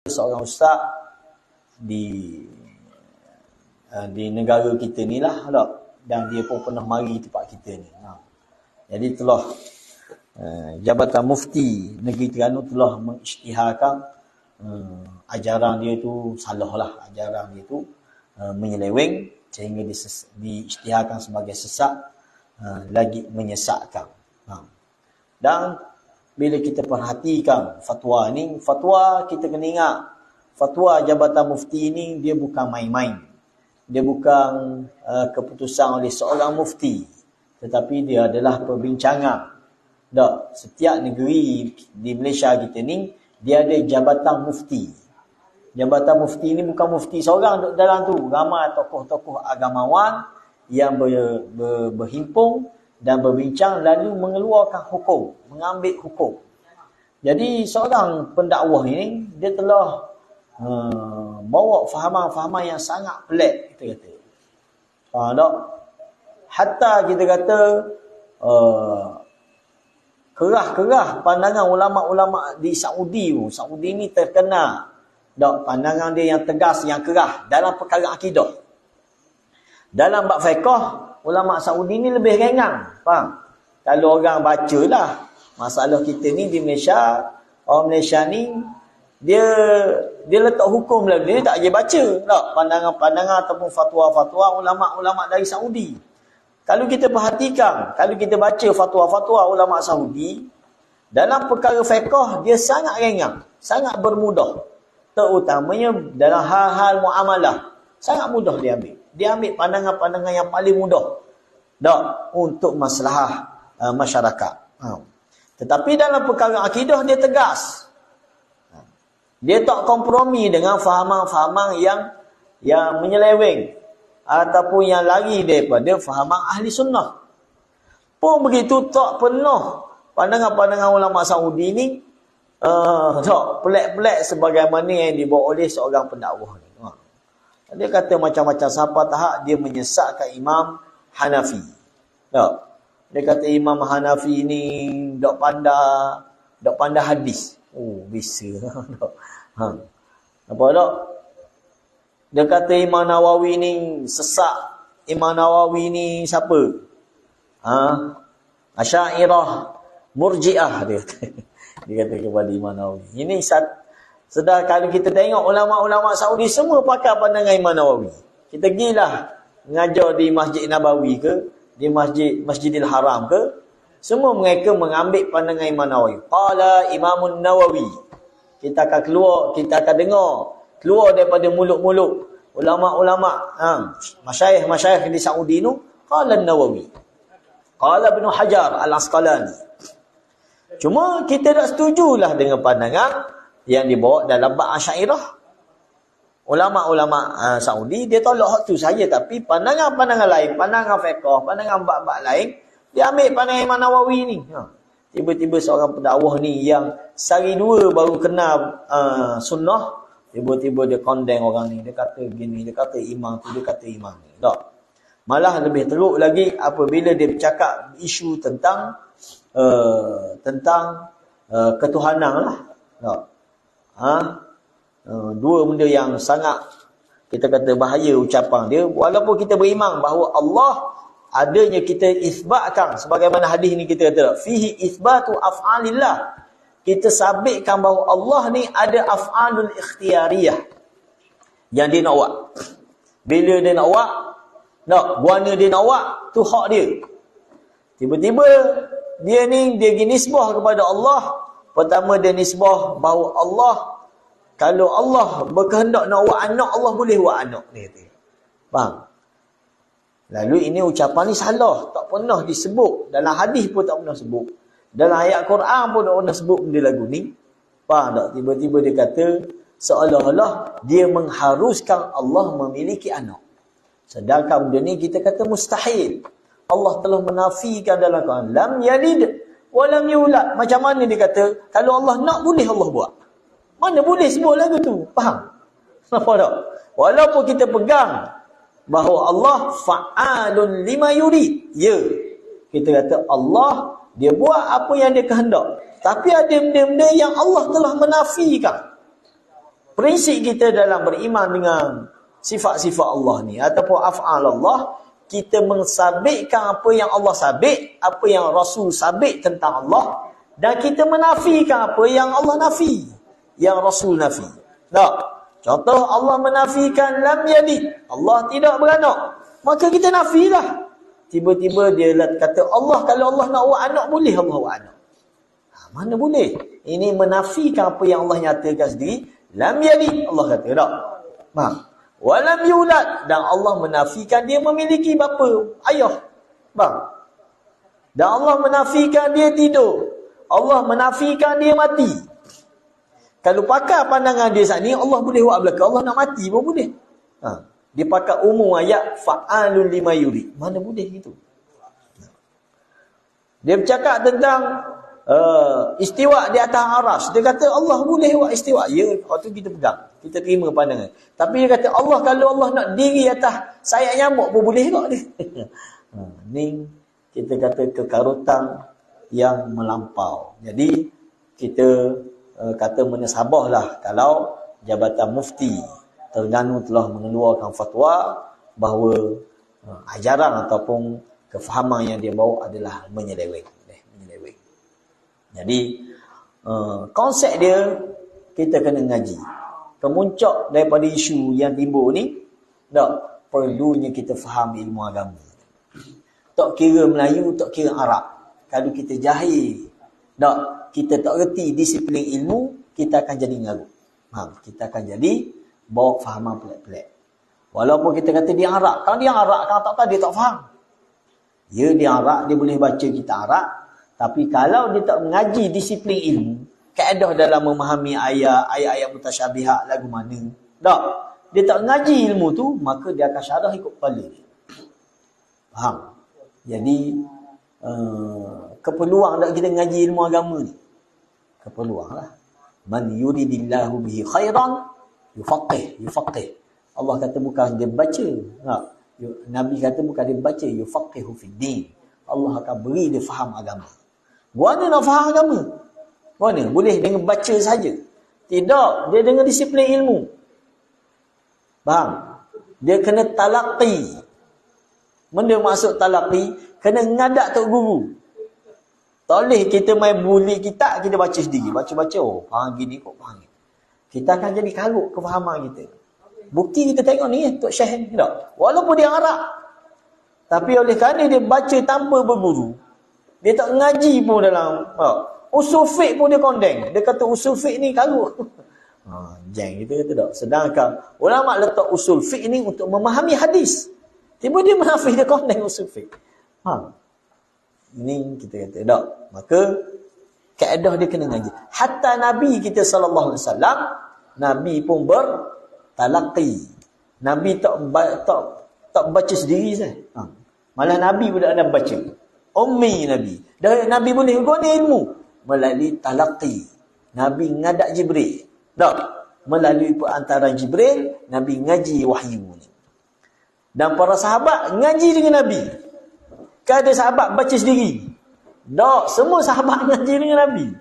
seorang ustaz di negara kita ni lah tak? Dan dia pun pernah mari tempat kita ni. Jadi telah Jabatan Mufti Negeri Terengganu telah mengisytiharkan ajaran dia tu salah lah. Ajaran dia tu menyeleweng sehingga diisytiharkan sebagai sesat, lagi menyesatkan. Dan bila kita perhatikan fatwa ni, fatwa kita kena ingat, fatwa Jabatan Mufti ni dia bukan main-main. Dia bukan keputusan oleh seorang mufti, tetapi dia adalah perbincangan. Tak, setiap negeri di Malaysia kita ni dia ada Jabatan Mufti. Jabatan Mufti ni bukan mufti seorang dalam tu, ramai tokoh-tokoh agamawan yang berhimpun dan berbincang lalu mengeluarkan hukum, mengambil hukum. Jadi seorang pendakwah ini dia telah bawa fahaman-fahaman yang sangat pelik, kita kata. Tak? Hatta kita kata kerah-kerah pandangan ulama-ulama di Saudi. Saudi ni terkenal tak, pandangan dia yang tegas, yang kerah dalam perkara akidah. Dalam bab fiqh, ulama Saudi ni lebih ringan. Faham? Kalau orang bacalah, masalah kita ni di Malaysia, orang Malaysia ni dia letak hukum lah, dia tak je baca tak pandangan-pandangan ataupun fatwa-fatwa ulama-ulama dari Saudi. Kalau kita perhatikan, kalau kita baca fatwa-fatwa ulama Saudi dalam perkara fiqh, dia sangat ringan, sangat bermudah, terutamanya dalam hal-hal muamalah, sangat mudah dia ambil. Dia ambil pandangan-pandangan yang paling mudah tak untuk maslahah masyarakat. Tetapi dalam perkara akidah dia tegas. Dia tak kompromi dengan fahaman-fahaman yang menyeleweng ataupun yang lari daripada fahaman ahli sunnah. Pun begitu tak pernah pandangan-pandangan ulama Saudi ni tak pelik-pelik sebagaimana yang dibawa oleh seorang pendakwah ni. Dia kata macam-macam sampai tahap dia menyesatkan Imam Hanafi. Tak? Dia kata Imam Hanafi ni dok pandai hadis. Oh, bisa. Apa tak? Dia kata Imam Nawawi ni sesat. Imam Nawawi ni siapa? Asy'ariyah, Murji'ah dia kata. Dia kata kepada Imam Nawawi. Ini sedar kalau kita tengok ulama-ulama Saudi semua pakai pandangan Imam Nawawi. Kita pergilah mengajar di Masjid Nabawi ke, di Masjidil Haram ke, semua mereka mengambil pandangan Imam Nawawi. Qala Imamun Nawawi. Kita akan keluar, kita akan dengar keluar daripada mulut-mulut ulama-ulama, masyayikh di Saudi tu, qala Nawawi. Qala Ibn Hajar Al-Asqalani. Cuma kita tak setujulah dengan pandangan yang dibawa dalam bab Asy'ariyah. Ulama-ulama Saudi dia tolak hak tu saja, tapi pandangan-pandangan lain, pandangan fiqh, pandangan bab-bab lain, dia ambil pandangan Imam Nawawi ni. Tiba-tiba seorang pendakwah ni yang sehari dua baru kenal sunnah, tiba-tiba dia condemn orang ni, dia kata gini, dia kata imam tu, dia kata imam ni. Tak. Malah lebih teruk lagi apabila dia bercakap isu tentang ketuhanan lah. Tak. Dua benda yang sangat kita kata bahaya ucapan dia. Walaupun kita beriman bahawa Allah adanya, kita isbatkan sebagaimana hadis ni kita kata fihi isbatu af'alillah, kita sabitkan bahawa Allah ni ada af'alul ikhtiyariyah yang dia nak buat. Bila dia nak buat, guana dia nak buat, tu hak dia. Tiba-tiba dia ni dia pergi nisbah kepada Allah. Pertama dia nisbah bahawa Allah, kalau Allah berkehendak nak buat anak, Allah boleh buat anak, dia kata. Faham? Lalu ini ucapan ni salah, tak pernah disebut. Dalam hadis pun tak pernah sebut. Dalam ayat Quran pun tak pernah sebut benda lagu ni. Faham tak? Tiba-tiba dia kata seolah-olah dia mengharuskan Allah memiliki anak. Sedangkan benda ni kita kata mustahil. Allah telah menafikan dalam Quran. Lam yalid wa lam yulad. Macam mana dia kata kalau Allah nak, boleh Allah buat? Mana boleh sebut lagu tu? Faham? Nampak tak? Walaupun kita pegang bahawa Allah fa'alun lima yurid. Ya. Kita kata Allah dia buat apa yang dia kehendak. Tapi ada benda-benda yang Allah telah menafikan. prinsip kita dalam beriman dengan sifat-sifat Allah ni ataupun af'al Allah, kita mensabitkan apa yang Allah sabit, apa yang Rasul sabit tentang Allah, dan kita menafikan apa yang Allah nafi, yang Rasul nafi. Tak? Contoh, Allah menafikan lam yalid, Allah tidak beranak, maka kita nafilah. Tiba-tiba dia kata Allah, kalau Allah nak buat anak, boleh Allah buat anak. Mana boleh? Ini menafikan apa yang Allah nyatakan sendiri. Lam yalid, Allah kata tak? Faham? Walam yulad, dan Allah menafikan dia memiliki bapa, ayah. Faham? Dan Allah menafikan dia tidur. Allah menafikan dia mati. Kalau pakai pandangan dia saat ni, Allah boleh buat belakang, Allah nak mati pun boleh. Dia pakai umum ayat fa'alul lima yurid. Mana boleh gitu. Dia bercakap tentang istiwa di atas aras. Dia kata Allah boleh buat istiwa. Ya, waktu kita pegang, kita terima pandangan. Tapi dia kata Allah, kalau Allah nak diri atas sayap nyamuk pun boleh tak dia. Ni kita kata kekarutan yang melampau. Jadi kita kata menyesabahlah kalau Jabatan Mufti Terengganu telah mengeluarkan fatwa bahawa ajaran ataupun kefahaman yang dia bawa adalah menyeleweng. Jadi konsep dia kita kena ngaji. Kemuncak daripada isu yang timbul ni, tak perlunya kita faham ilmu agama. Tak kira Melayu, tak kira Arab. Kalau kita jahil, tak, kita tak reti disiplin ilmu, kita akan jadi ngarut. Kita akan jadi bawa fahaman pelik-pelik. Walaupun kita kata dia Arab. Kalau dia Arab, kalau tak tahu, dia tak faham. Ya, dia Arab, dia boleh baca kita Arab. Tapi kalau dia tak mengaji disiplin ilmu, kaedah dalam memahami ayat-ayat mutasyabihat lagu mana, tak, dia tak mengaji ilmu tu, maka dia akan syarah ikut kepala dia. Faham? Jadi keperluan tak kita mengaji ilmu agama ni? Keperluan lah. Man yuridillahu bihi khairan yufaqih. Allah kata bukan dia baca. Nabi kata bukan dia baca, yufaqihu fid din. Allah akan beri dia faham agama. Mana nak faham agama? Mana? Boleh dengan baca saja? Tidak, dia dengan disiplin ilmu. Faham? Dia kena talaqi. Benda maksud talaqi, kena ngadak tok guru. Tak boleh kita main buli kitab, kita baca sendiri. Baca-baca, oh faham gini kok, faham gini. Kita akan jadi karut kefahaman kita. Bukti kita tengok ni, Tok Syekh ni tak. Walaupun dia Arab, tapi oleh kerana dia baca tanpa berguru, dia tak ngaji pun dalam usul fiqh pun dia kondeng. Dia kata usul fiqh ni karut. Jeng kita kata tak. Sedangkan ulama letak usul fiqh ni untuk memahami hadis. Tiba dia menafis, dia kondeng usul fiqh. Ini kita kata tak. Maka kaedah dia kena ngaji. Hatta Nabi kita sallallahu alaihi wasallam, Nabi pun bertalaqi. Nabi tak baca sendiri saja. Malah Nabi pun tak ada baca. Ummi Nabi. Dan Nabi boleh guna ilmu melalui talaqi. Nabi ngadak Jibril. Tak. Melalui perantaran Jibril, Nabi ngaji wahyu ni. Dan para sahabat ngaji dengan Nabi. Kan ada sahabat baca sendiri. Tak, semua sahabat ngaji dengan Nabi.